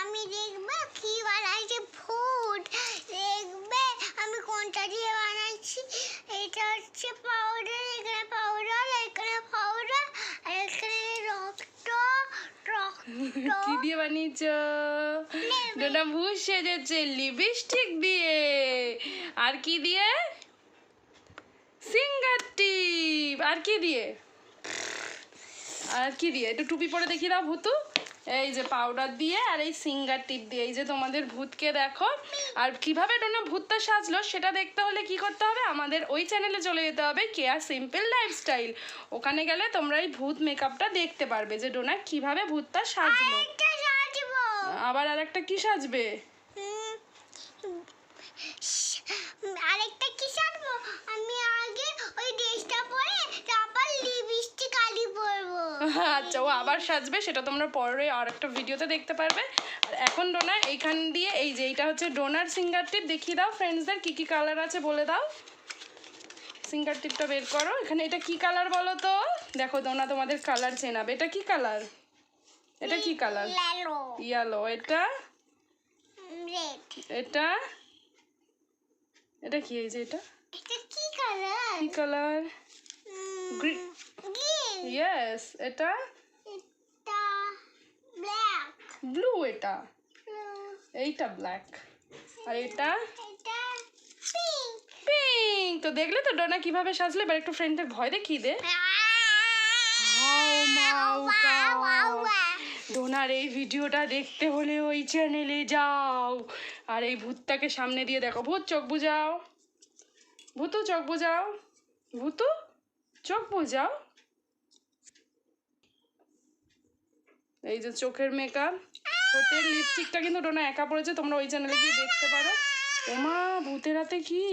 আমি দেখবে কি বানাইছি ভূত দেখবে আমি কোনটা দিয়ে বানাইছি এটা হচ্ছে পাউডার এখানে পাউডার এখানে পাউডার আর এখানে রক্ত কি দিয়ে বানিয়েছো? ডোনা ভূত সেজেছে লিপস্টিক দিয়ে। আর কি দিয়ে? সিঙ্গার টিপ। আর কি দিয়ে? আর কি দিয়ে? একটু টুপি পরে দেখিয়ে দাও ভূতু। এই যে পাউডার দিয়ে আর এই সিঙ্গার টিপ দিয়ে। এই যে তোমাদের ভূতকে দেখো। আর কিভাবে ডোনা ভূতটা সাজলো সেটা দেখতে হলে কি করতে হবে? আমাদের ওই চ্যানেলে চলে যেতে হবে, কেয়া সিম্পল লাইফস্টাইল। ওখানে গেলে তোমরা এই ভূত মেকআপটা দেখতে পারবে যে ডোনা কিভাবে ভূতটা সাজলো। আবার আরেকটা কি সাজবে? আরেকটা কি সাজবো? আমি আগে ওই ড্রেসটা পরে তারপর লিপস্টিক আলি পরবো। আচ্ছা, ও আবার সাজবে, সেটা তোমরা পরে আর একটা ভিডিওতে দেখতে পারবে। আর এখন ডোনা এইখান দিয়ে এই যে এইটা হচ্ছে ডোনার সিঙ্গার টিপ। দেখিয়ে দাও ফ্রেন্ডসদের কি কি কালার আছে বলে দাও। সিঙ্গার টিপটা বের করো। এখানে এটা কি কালার বলো তো? দেখো ডোনা তোমাদের কালার চেনাবে। এটা কি কালার? এটা কি কালার? ইয়েলো। এটা রেড। এটা এটা কি? এই যে এটা এটা কি কালার? কি কালার? গ্রিন। ইয়েস। এটা এটা ব্ল্যাক। ব্লু। এটা এইটা ব্ল্যাক। আর এটা এটা পিঙ্ক। পিঙ্ক। তো দেখলে তো ডোনা কিভাবে সাজলে। এবার একটু ফ্রেন্ডদের ভয় দেখিয়ে দে। ডোনার এই ভিডিওটা দেখতে হলে ওই চ্যানেলে যাও আর এই ভূতটাকে সামনে দিয়ে দেখো। ভূত চোখ বুঝাও। ভূতু চোখ বুঝাও। ভূতু চোখ বুঝাও। এই যে চোখের মেকআপ, ঠোঁটের লিপস্টিকটা কিন্তু ডোনা একা পড়েছে, তোমরা ওই চ্যানেলে গিয়ে দেখতে পারো। ওমা ভূতের হাতে কি?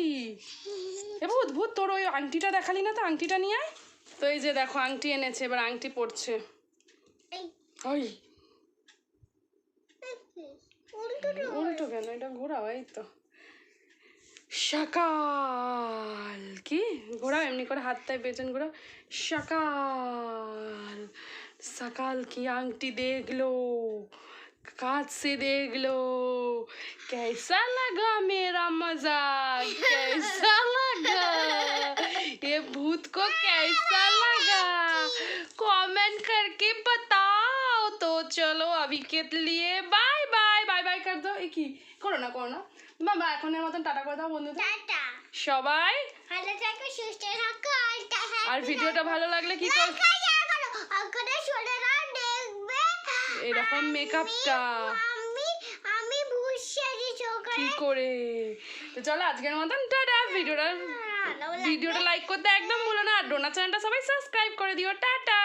এ ভূত ভূত তোর ওই আংটিটা দেখালি না তো, আংটিটা নিয়ে আয়। তো এই যে দেখো আংটি এনেছে, এবার আংটি পড়ছে। ওই উল্টো কেন? এটা ঘোরাও। এই তো সকাল। কি ঘোরাও? এমনি করে হাতটায় পেছন ঘোরাও। সকাল। সকাল की आंटी देख लो, कांच से देख लो, कैसा लगा मेरा मजाक, कैसा लगा, ये भूत को कैसा लगा कमेंट करके बताओ। तो चलो अभी के लिए बाय बाय। बाय बाय कर दो। ए की করো না বাবা, এখনের মতন টাটা করে দাও বন্ধুদের। টাটা সবাই ভালো থাকো সুস্থ থাকো আর ভিডিওটা ভালো লাগলে কি করো? এরকম মেকআপটা আমি কি করে? তো চলো আজকের মতন টাটা। ভিডিওটা লাইক করতে একদম ভুলো না। আর ডোনা চ্যানেলটা সবাই সাবস্ক্রাইব করে দিও। টাটা।